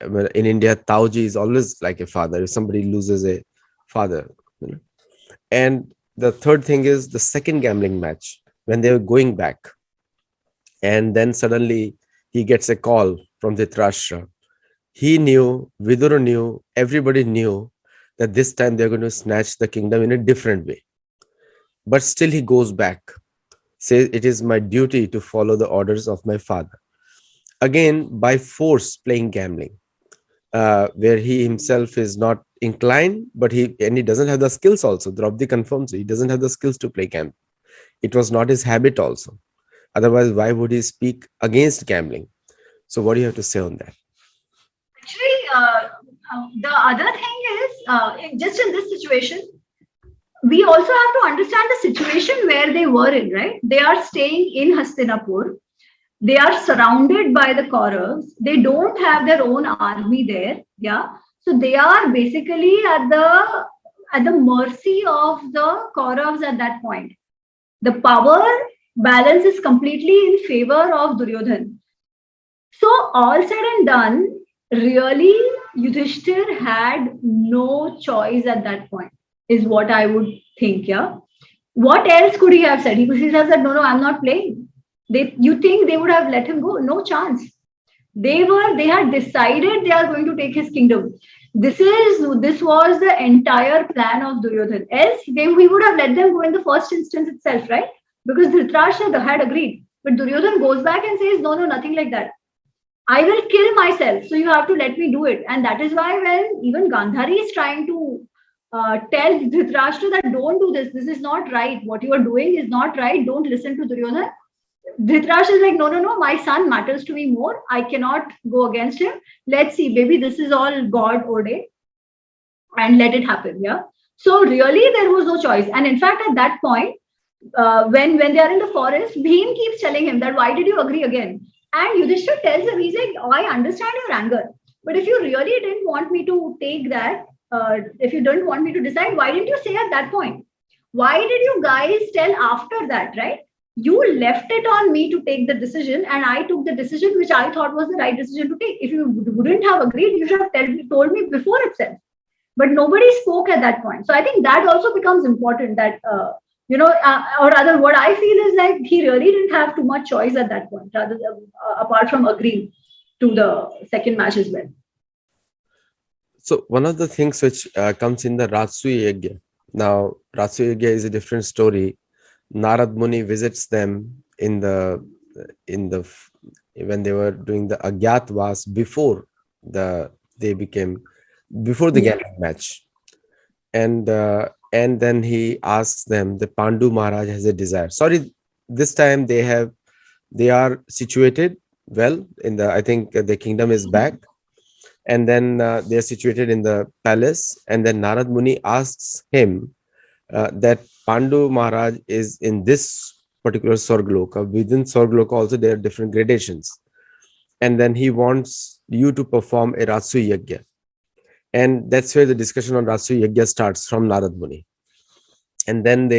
In India, Tauji is always like a father if somebody loses a father. And the third thing is the second gambling match, when they were going back. And then suddenly he gets a call from Dhritarashtra. He knew, Vidura knew, everybody knew that this time they're going to snatch the kingdom in a different way. But still he goes back, says, it is my duty to follow the orders of my father. Again, by force playing gambling, where he himself is not inclined, but he doesn't have the skills also. Draupadi confirms he doesn't have the skills to play gambling. It was not his habit also. Otherwise, why would he speak against gambling? So what do you have to say on that? Actually, the other thing is, just in this situation, we also have to understand the situation where they were in, right? They are staying in Hastinapur. They are surrounded by the Kauravas. They don't have their own army there. Yeah. So they are basically at the mercy of the Kauravas at that point. The power balance is completely in favor of Duryodhan. So all said and done, really, Yudhishthir had no choice at that point, is what I would think. Yeah. What else could he have said? He could have said, "No, no, I'm not playing." You think they would have let him go? No chance. They had decided they are going to take his kingdom. This was the entire plan of Duryodhan. Else, we would have let them go in the first instance itself, right? Because Dhritarashtra had agreed. But Duryodhan goes back and says, "No, no, nothing like that. I will kill myself. So you have to let me do it." And that is why when even Gandhari is trying to tell Dhritarashtra that don't do this, this is not right. What you are doing is not right. Don't listen to Duryodhan. Dhritarashtra is like, "No, no, no, my son matters to me more. I cannot go against him. Let's see, maybe this is all God ordained and let it happen." Yeah. So really, there was no choice. And in fact, at that point, when they are in the forest, Bhim keeps telling him that, "Why did you agree again?" And Yudhishthir tells him, he's like, "Oh, I understand your anger, but if you really didn't want me to take that, if you didn't want me to decide, why didn't you say at that point? Why did you guys tell after that, right? You left it on me to take the decision, and I took the decision which I thought was the right decision to take. If you wouldn't have agreed, you should have told me before itself." But nobody spoke at that point. So I think that also becomes important, that or rather what I feel is like he really didn't have too much choice at that point, rather than, apart from agreeing to the second match as well. So one of the things which comes in the Rajsuya Yajna. Now, Rajsuya Yajna is a different story. Narad Muni visits them in the when they were doing the Agyatwas before they became before the Yeah. Gandhar match, and then he asks them, the Pandu Maharaj has a desire. Sorry, this time they are situated well in the, I think the kingdom is back, and then they are situated in the palace, and then Narad Muni asks him that Pandu Maharaj is in this particular Swargloka. Within Swargloka also there are different gradations, and then he wants you to perform a Ratsu Yajna. And that's where the discussion on Ratsu Yajna starts from Narad Muni. And then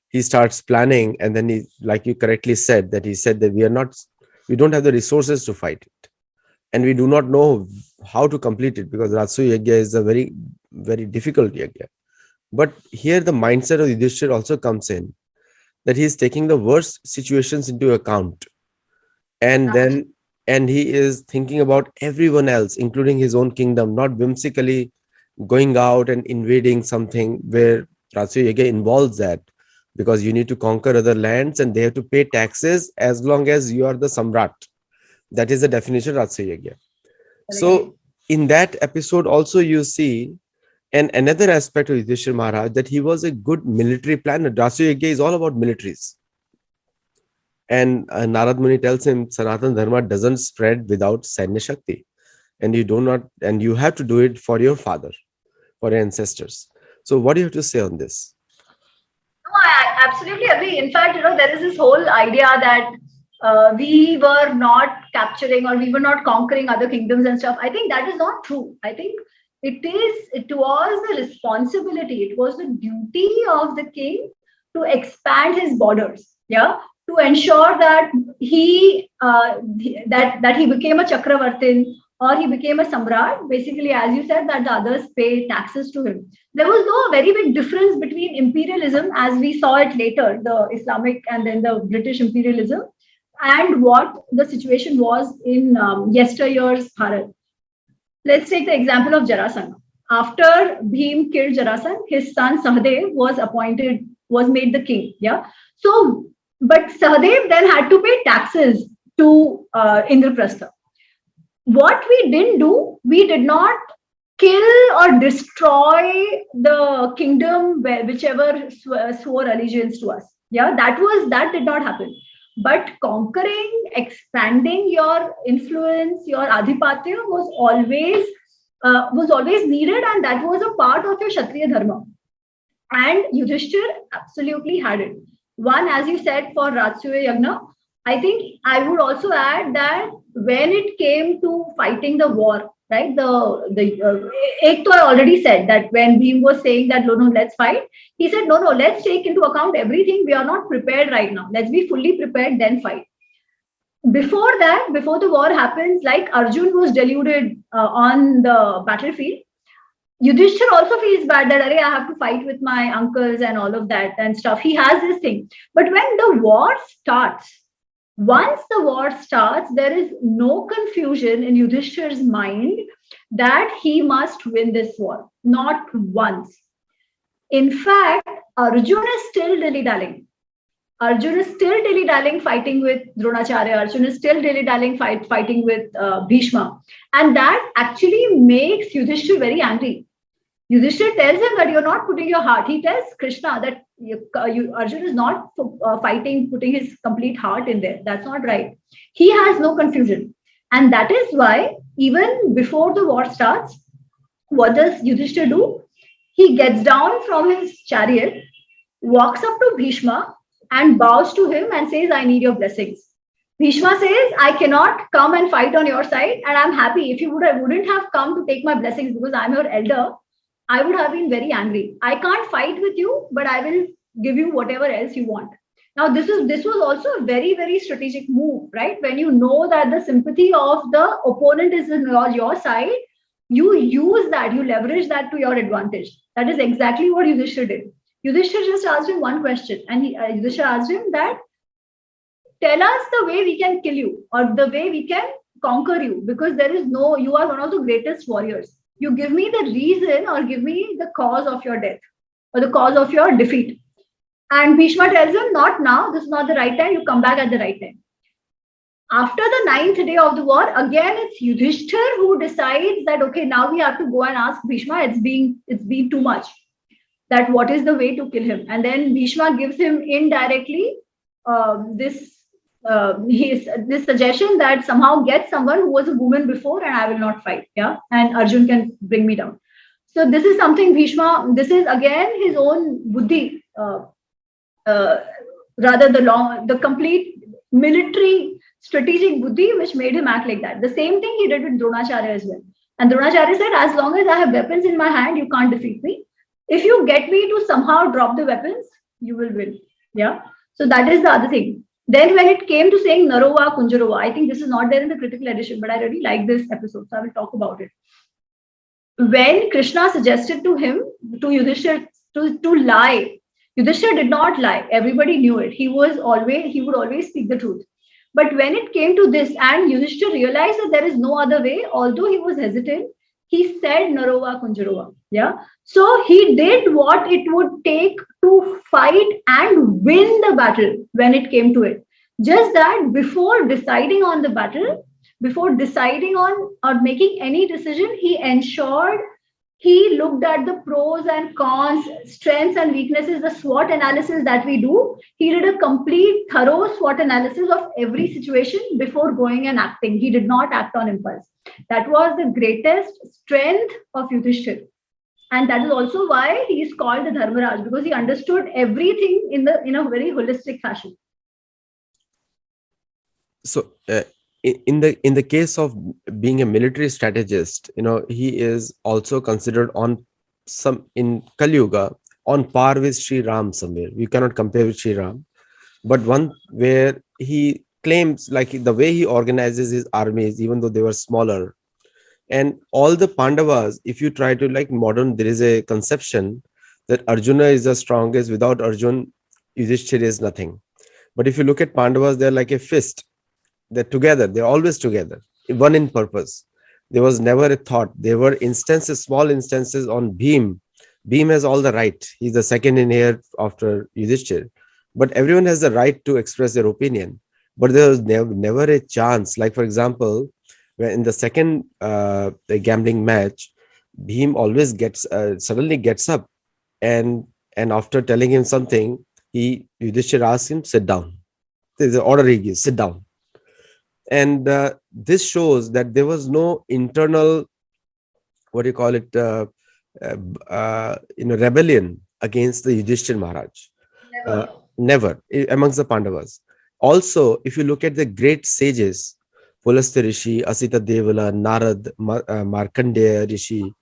he starts planning, and then he, like you correctly said, that he said that we don't have the resources to fight it, and we do not know how to complete it, because Ratsu Yajna is a very, very difficult yajna. But here the mindset of Yudhishthir also comes in, that he is taking the worst situations into account, and then and he is thinking about everyone else, including his own kingdom, not whimsically going out and invading something where Ratsu Yajna involves that, because you need to conquer other lands and they have to pay taxes as long as you are the Samrat. That is the definition of Ratsu Yajna. So in that episode also you see, and another aspect of Yudhishthira Maharaj, that he was a good military planner. Ratsu Yajna is all about militaries. And Narad Muni tells him Sanatan Dharma doesn't spread without Sainya Shakti. And you have to do it for your father, for your ancestors. So what do you have to say on this? No, I absolutely agree. In fact, there is this whole idea that we were not capturing or we were not conquering other kingdoms and stuff. I think that is not true. I think it was the responsibility, it was the duty of the king to expand his borders. Yeah, to ensure that that he became a Chakravartin, or he became a Samrat. Basically, as you said, that the others pay taxes to him. There was no very big difference between imperialism, as we saw it later, the Islamic and then the British imperialism, and what the situation was in yesteryear's Bharat. Let's take the example of Jarasandha. After Bhim killed Jarasandha, his son Sahadev was made the king. Yeah. So, but Sahadev then had to pay taxes to Indraprastha. What we didn't do, we did not kill or destroy the kingdom whichever swore allegiance to us. Yeah, that did not happen. But conquering, expanding your influence, your adhipatya was always needed, and that was a part of your Kshatriya dharma. And Yudhishthir absolutely had it. One, as you said, for Ratsuya Yagna, I think I would also add that when it came to fighting the war, right? Ek to I already said that when Bhim was saying that no, let's fight, he said no, let's take into account everything. We are not prepared right now. Let's be fully prepared, then fight. Before that, before the war happens, like Arjun was deluded on the battlefield. Yudhishthir also feels bad that I have to fight with my uncles and all of that and stuff. He has this thing. But when the war starts, once the war starts, there is no confusion in Yudhishthir's mind that he must win this war. Not once. In fact, Arjun is still dilly-dallying. Arjun is still dilly-dallying fighting with Dronacharya. Arjun is still dilly-dallying fighting with Bhishma. And that actually makes Yudhishthir very angry. Yudhishthir tells him that you're not putting your heart. He tells Krishna that Arjun is not fighting, putting his complete heart in there. That's not right. He has no confusion. And that is why, even before the war starts, what does Yudhishthir do? He gets down from his chariot, walks up to Bhishma, and bows to him and says, I need your blessings. Bhishma says, I cannot come and fight on your side, and I'm happy. If you wouldn't have come to take my blessings because I'm your elder, I would have been very angry. I can't fight with you, but I will give you whatever else you want. Now, this was also a very, very strategic move, right? When you know that the sympathy of the opponent is on your side, you use that, you leverage that to your advantage. That is exactly what Yudhishthir did. Yudhishthir just asked him one question, and Yudhishthir asked him that, tell us the way we can kill you or the way we can conquer you, because there is no, you are one of the greatest warriors. You give me the reason or give me the cause of your death or the cause of your defeat. And Bhishma tells him, not now, this is not the right time, you come back at the right time. After the ninth day of the war, again it's Yudhishthir who decides that okay, now we have to go and ask Bhishma, it's been too much. That what is the way to kill him? And then Bhishma gives him indirectly this suggestion that somehow get someone who was a woman before and I will not fight. Yeah, and Arjun can bring me down. So this is something Bhishma. This is again his own buddhi, rather the complete military strategic buddhi which made him act like that. The same thing he did with Dronacharya as well. And Dronacharya said, as long as I have weapons in my hand, you can't defeat me. If you get me to somehow drop the weapons, you will win. Yeah. So that is the other thing. Then when it came to saying Narova Kunjarova, I think this is not there in the critical edition, but I really like this episode, so I will talk about it. When Krishna suggested to him, to Yudhishthir, to lie, Yudhishthir did not lie. Everybody knew it. He would always speak the truth. But when it came to this, and Yudhishthir realized that there is no other way, although he was hesitant, he said Narova Kunjarova. Yeah. So he did what it would take to fight and win the battle when it came to it. Just that before deciding on the battle, before deciding on or making any decision, he ensured he looked at the pros and cons, strengths and weaknesses, the SWOT analysis that we do. He did a complete, thorough SWOT analysis of every situation before going and acting. He did not act on impulse. That was the greatest strength of Yudhishthir. And that is also why he is called the Dharmaraj, because he understood everything in a very holistic fashion. So, in the case of being a military strategist, he is also considered on some in Kali Yuga on par with Sri Ram somewhere. We cannot compare with Sri Ram, but one where he claims like the way he organizes his armies, even though they were smaller, and all the Pandavas, if you try to like modern, there is a conception that Arjuna is the strongest. Without Arjun, Yudhishthir is nothing. But if you look at Pandavas, they're like a fist. They're together. They're always together, one in purpose. There was never a thought. There were instances, small instances on Bhim. Bhim has all the right. He's the second in here after Yudhishthir. But everyone has the right to express their opinion. But there was never a chance. Like, for example, when in the second the gambling match, Bhim always suddenly gets up, and after telling him something, Yudhishthir asks him, sit down. There's an order he gives, sit down. And this shows that there was no internal, what do you call it, rebellion against the Yudhishthir Maharaj. Never amongst the Pandavas. Also, if you look at the great sages, Pulastya Rishi, Asita Devala, Narad, Markandeya Rishi,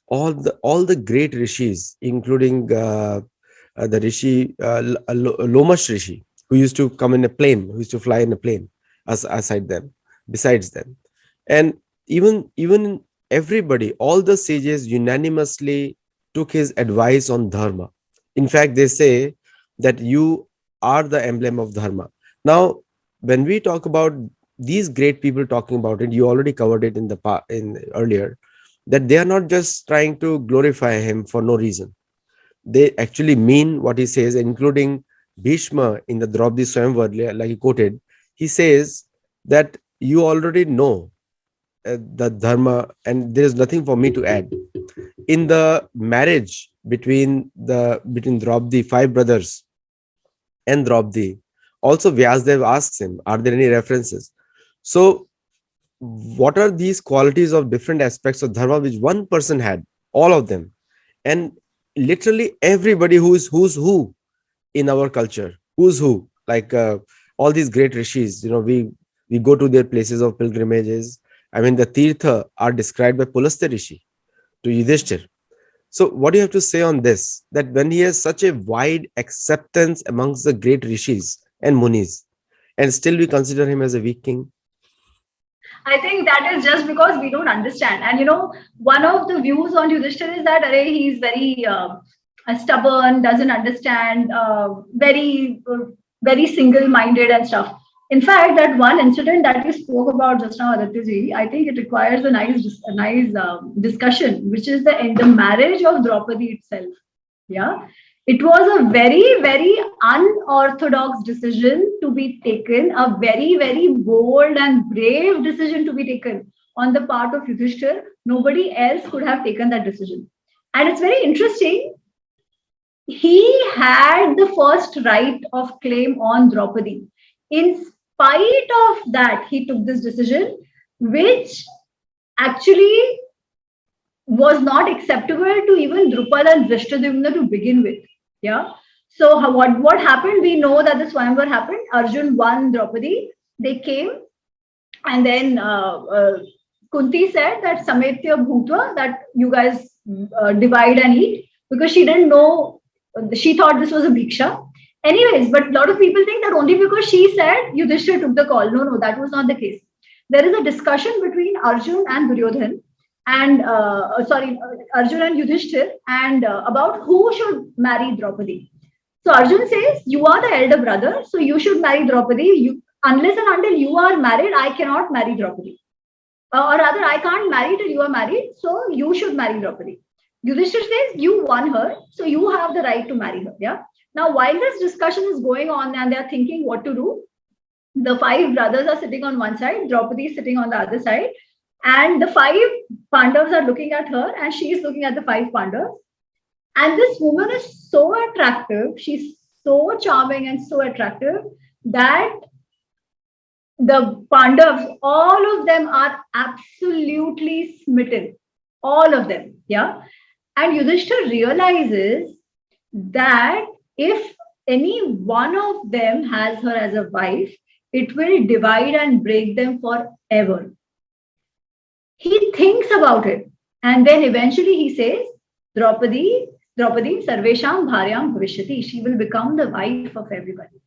all the great rishis, including the Rishi Lomash Rishi, who used to come in a plane, who used to fly in a plane. aside them, besides them. And even everybody, all the sages unanimously took his advice on dharma. In fact, they say that you are the emblem of dharma. Now, when we talk about these great people talking about it, you already covered it in in earlier, that they are not just trying to glorify him for no reason. They actually mean what he says, including Bhishma in the Draupadi Swayamvar, like he quoted. He says that you already know the dharma, and there is nothing for me to add. In the marriage between Draupadi, five brothers, and Draupadi, also Vyasdev asks him, "Are there any references?" So, what are these qualities of different aspects of dharma which one person had? All of them, and literally everybody who's who in our culture, who's who, like all these great rishis. We go to their places of pilgrimages. I mean, the tirtha are described by Pulastya Rishi to Yudhishthir. So, what do you have to say on this? That when he has such a wide acceptance amongst the great rishis and munis, and still we consider him as a weak king? I think that is just because we don't understand. And one of the views on Yudhishthir is that he's very stubborn, doesn't understand, very single-minded and stuff. In fact, that one incident that you spoke about just now, Aditya, I think it requires a nice discussion, which is the marriage of Draupadi itself. Yeah, it was a very, very unorthodox decision to be taken, a very, very bold and brave decision to be taken on the part of Yudhishthir. Nobody else could have taken that decision. And it's very interesting. He had the first right of claim on Draupadi. In spite of that, he took this decision, which actually was not acceptable to even Drupad and Drishtadyumna to begin with. Yeah. So what happened? We know that the Swayamvar happened. Arjun won Draupadi. They came, and then Kunti said that Sametya Bhutva, that you guys divide and eat, because she didn't know. She thought this was a bhiksha. Anyways, but a lot of people think that only because she said Yudhishthir took the call. No, that was not the case. There is a discussion between Arjun and Duryodhan, and Arjun and Yudhishthir, and about who should marry Draupadi. So Arjun says, "You are the elder brother, so you should marry Draupadi. Unless and until you are married, I cannot marry Draupadi. Or rather, I can't marry till you are married, so you should marry Draupadi." Yudhishthir says, "You won her, so you have the right to marry her." Yeah. Now, while this discussion is going on and they are thinking what to do, the five brothers are sitting on one side, Draupadi is sitting on the other side, and the five Pandavas are looking at her, and she is looking at the five Pandavas. And this woman is so attractive, she's so charming and so attractive that the Pandavas, all of them are absolutely smitten. All of them. Yeah. And Yudhishthir realizes that if any one of them has her as a wife, it will divide and break them forever. He thinks about it, and then eventually he says, Draupadi, Sarvesham Bharyam Bhavishyati. She will become the wife of everybody.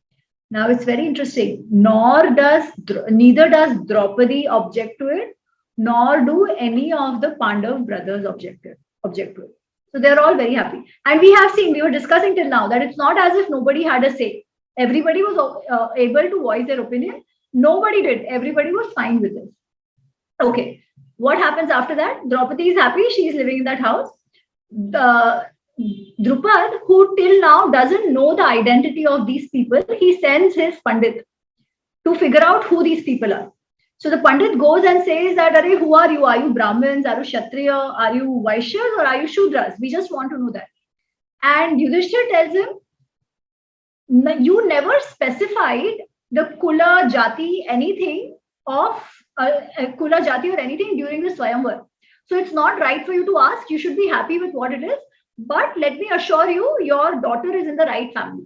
Now it's very interesting. Neither does Draupadi object to it, nor do any of the Pandav brothers object to it. So they're all very happy. And we were discussing till now that it's not as if nobody had a say. Everybody was able to voice their opinion. Nobody did. Everybody was fine with this. Okay. What happens after that? Draupadi is happy. She is living in that house. Drupad, who till now doesn't know the identity of these people, he sends his Pandit to figure out who these people are. So the Pandit goes and says that, "Arey, who are you? Are you Brahmins? Are you Kshatriya? Are you Vaishyas? Or are you Shudras? We just want to know that." And Yudhishthir tells him, "You never specified the Kula, Jati, anything of Kula, Jati or anything during the Swayamvar. So it's not right for you to ask. You should be happy with what it is. But let me assure you, your daughter is in the right family."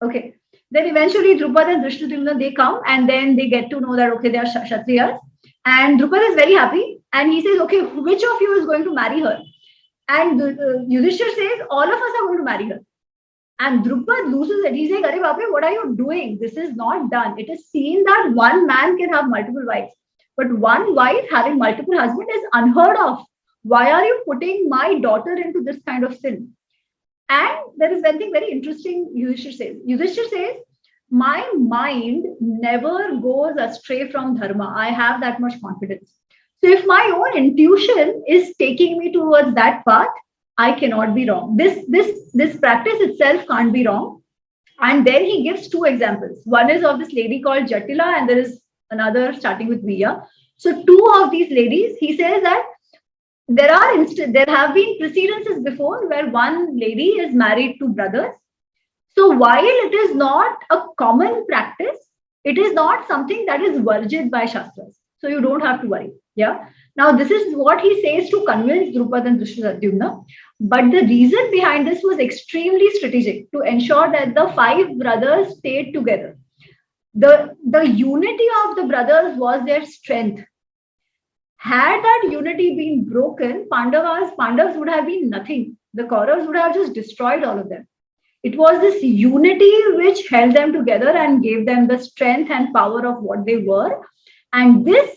Okay. Then eventually Drupad and Drishtadyumna, they come, and then they get to know that, okay, they are Kshatriyas. And Drupad is very happy, and he says, "Okay, which of you is going to marry her?" And Yudhishthir says, "All of us are going to marry her." And Drupad loses it. He's like, Arey Bape, what are you doing? This is not done. It is seen that one man can have multiple wives, but one wife having multiple husbands is unheard of. Why are you putting my daughter into this kind of sin? And there is one thing very interesting Yudhishthir says. Yudhishthir says, my mind never goes astray from dharma. I have that much confidence. So if my own intuition is taking me towards that path, I cannot be wrong. This practice itself can't be wrong. And then he gives two examples. One is of this lady called Jatila, and there is another starting with Viya. So two of these ladies, he says that there have been precedences before where one lady is married to brothers. So while it is not a common practice, it is not something that is varjit by Shastras. So you don't have to worry. Yeah. Now this is what he says to convince Drupad and Drishtadyumna. But the reason behind this was extremely strategic to ensure that the five brothers stayed together. The unity of the brothers was their strength. Had that unity been broken, Pandavas would have been nothing. The Kauravas would have just destroyed all of them. It was this unity which held them together and gave them the strength and power of what they were. And this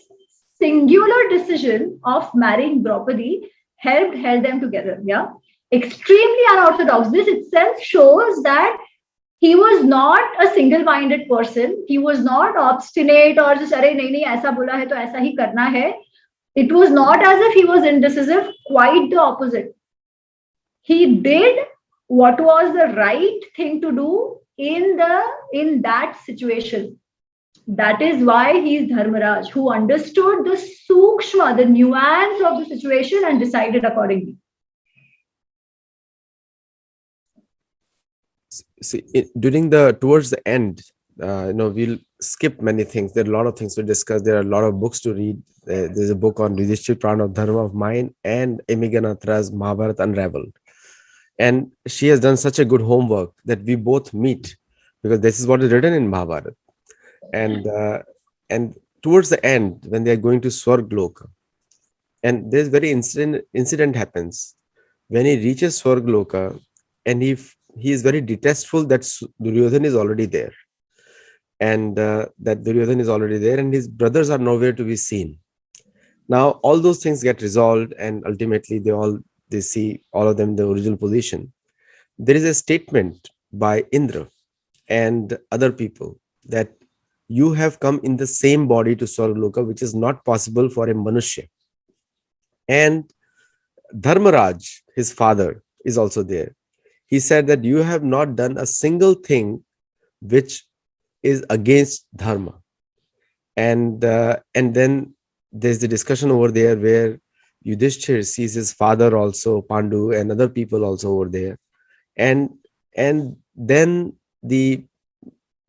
singular decision of marrying Draupadi held them together. Yeah, extremely unorthodox. This itself shows that he was not a single-minded person. He was not obstinate or just अरे नहीं नहीं ऐसा बोला है तो ऐसा ही करना है. It was not as if he was indecisive. Quite the opposite. He did what was the right thing to do in that situation. That is why he is Dharmaraj, who understood the sukshma, the nuance of the situation and decided accordingly. See, towards the end, we'll skip many things. There are a lot of things to discuss. There are a lot of books to read. There's a book on Yudhishthir Prana of Dharma of Mine and Emiganatra's Mahabharata Unraveled. And she has done such a good homework that we both meet, because this is what is written in Mahabharata. And towards the end, when they are going to Swargloka, and there's very incident happens when he reaches Swargloka, and he is very detestful that Duryodhana is already there, and and his brothers are nowhere to be seen. Now all those things get resolved, and ultimately they see all of them in the original position. There is a statement by Indra and other people that you have come in the same body to Swargaloka, which is not possible for a Manushya. And Dharmaraj, his father, is also there. He said that you have not done a single thing which is against Dharma. And then there's the discussion over there where Yudhishthir sees his father also, Pandu, and other people also over there. And then the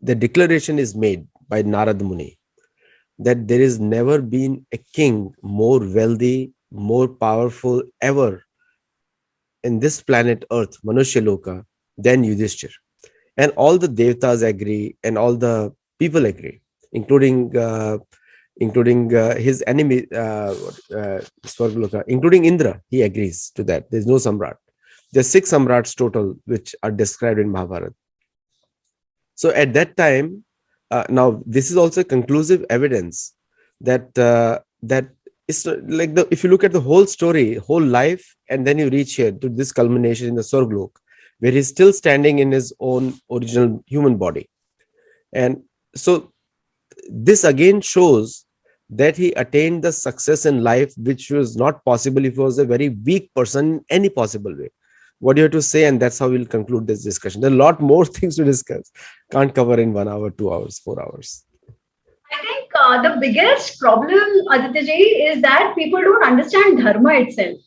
declaration is made by Narad Muni that there is never been a king more wealthy, more powerful ever in this planet Earth, Manushya Loka, than Yudhishthir. And all the Devtas agree, and all the people agree, including his enemy, Swargaloka, including Indra. He agrees to that. There's no Samrat. There's 6 Samrats total, which are described in Mahabharata. So at that time, now this is also conclusive evidence that it's like if you look at the whole story, whole life, and then you reach here to this culmination in the Swarglok, where he's still standing in his own original human body. And so this again shows that he attained the success in life, which was not possible if he was a very weak person in any possible way. What do you have to say? And that's how we'll conclude this discussion. There are a lot more things to discuss. Can't cover in 1 hour, 2 hours, 4 hours. I think the biggest problem, Aditya ji, is that people don't understand dharma itself.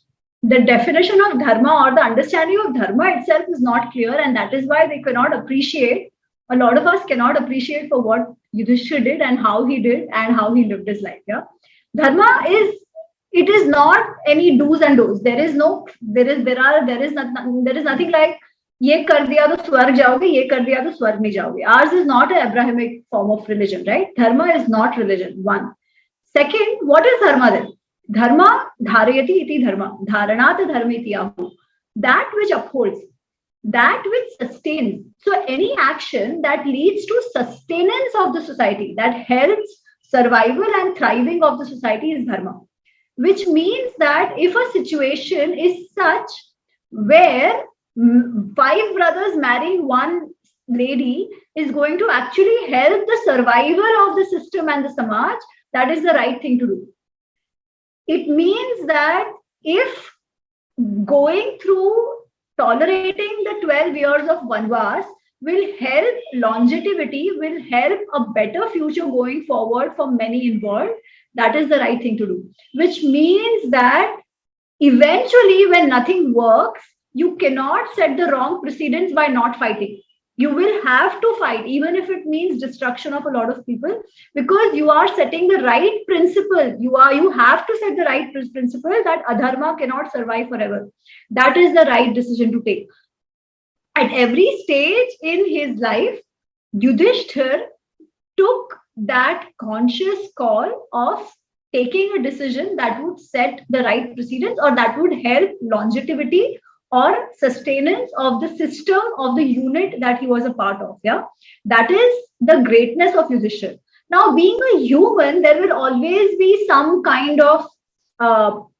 The definition of dharma or the understanding of dharma itself is not clear, and that is why they cannot appreciate. A lot of us cannot appreciate for what Yudhishthir did and how he did and how he lived his life. Yeah, dharma is not any do's and don'ts. There is nothing like ये कर दिया तो स्वर्ग जाओगे, ये कर दिया तो स्वर्ग नहीं जाओगे. Ours is not an Abrahamic form of religion, right? Dharma is not religion. One. Second, what is dharma then? Dharma dharayati iti dharma. Dharanat dharmeti ahu. That which upholds. that which sustains. So any action that leads to sustenance of the society, that helps survival and thriving of the society, is dharma. Which means that if a situation is such where five brothers marrying one lady is going to actually help the survival of the system and the samaj, that is the right thing to do. It means that if going through tolerating the 12 years of Vanvas will help longevity, will help a better future going forward for many involved, that is the right thing to do. Which means that eventually, when nothing works, you cannot set the wrong precedents by not fighting. You will have to fight, even if it means destruction of a lot of people, because you are setting the right principle. You have to set the right principle that adharma cannot survive forever. That is the right decision to take. At every stage in his life, Yudhishthir took that conscious call of taking a decision that would set the right precedents or that would help longevity or sustenance of the system of the unit that he was a part of. Yeah, that is the greatness of Yudhishthir. Now, being a human, there will always be some kind of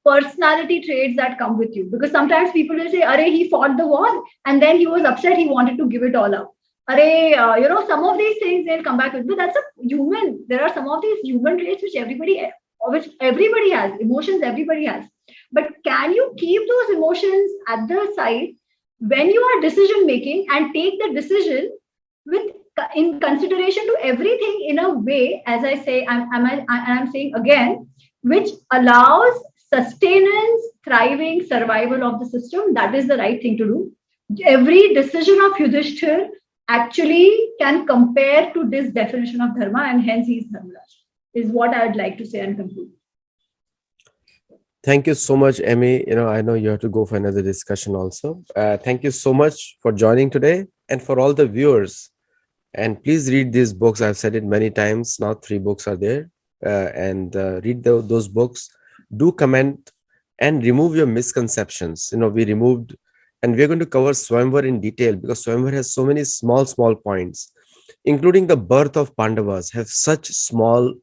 personality traits that come with you, because sometimes people will say, "Are he fought the war and then he was upset. He wanted to give it all up." Some of these things they'll come back with, but that's a human. There are some of these human traits which everybody has, emotions everybody has. But can you keep those emotions at the side when you are decision making and take the decision with in consideration to everything in a way, as I say, I'm saying again, which allows sustenance, thriving, survival of the system. That is the right thing to do. Every decision of Yudhishthir actually can compare to this definition of dharma, and hence he is Dharmaraj, is what I would like to say and conclude. Thank you so much, Emmy. I know you have to go for another discussion also. Thank you so much for joining today, and for all the viewers. And please read these books. I've said it many times. Now 3 books are there, and read those books. Do comment and remove your misconceptions. We removed, and we're going to cover Swayamvar in detail, because Swayamvar has so many small points, including the birth of Pandavas, have such small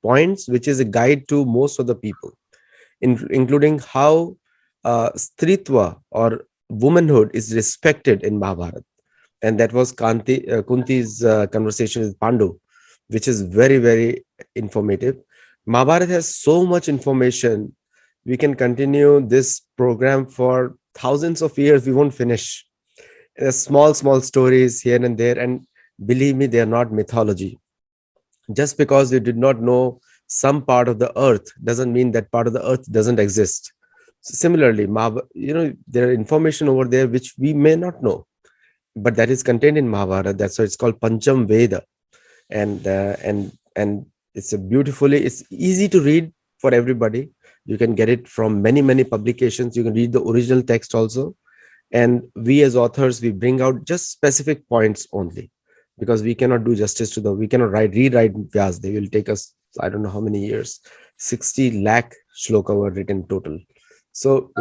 points, which is a guide to most of the people, including how stritva or womanhood is respected in Mahabharata. And that was Kunti's conversation with Pandu, which is very, very informative. Mahabharata has so much information. We can continue this program for thousands of years. We won't finish. There's small stories here and there. And believe me, they are not mythology. Just because you did not know some part of the earth doesn't mean that part of the earth doesn't exist. So similarly, there are information over there which we may not know, but that is contained in Mahabharata. That's why it's called Pancham Veda, and it's easy to read for everybody. You can get it from many publications. You can read the original text also, and we as authors, we bring out just specific points only, because we cannot do justice to we cannot rewrite Vyas. They will take us, I don't know how many years. 60 lakh shloka were written total. So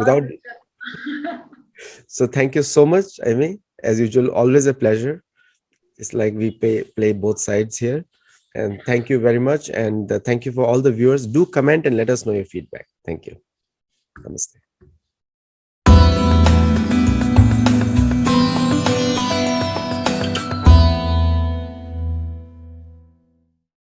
so thank you so much, Amy. As usual, always a pleasure. It's like we play both sides here. And thank you very much. And thank you for all the viewers. Do comment and let us know your feedback. Thank you. Namaste.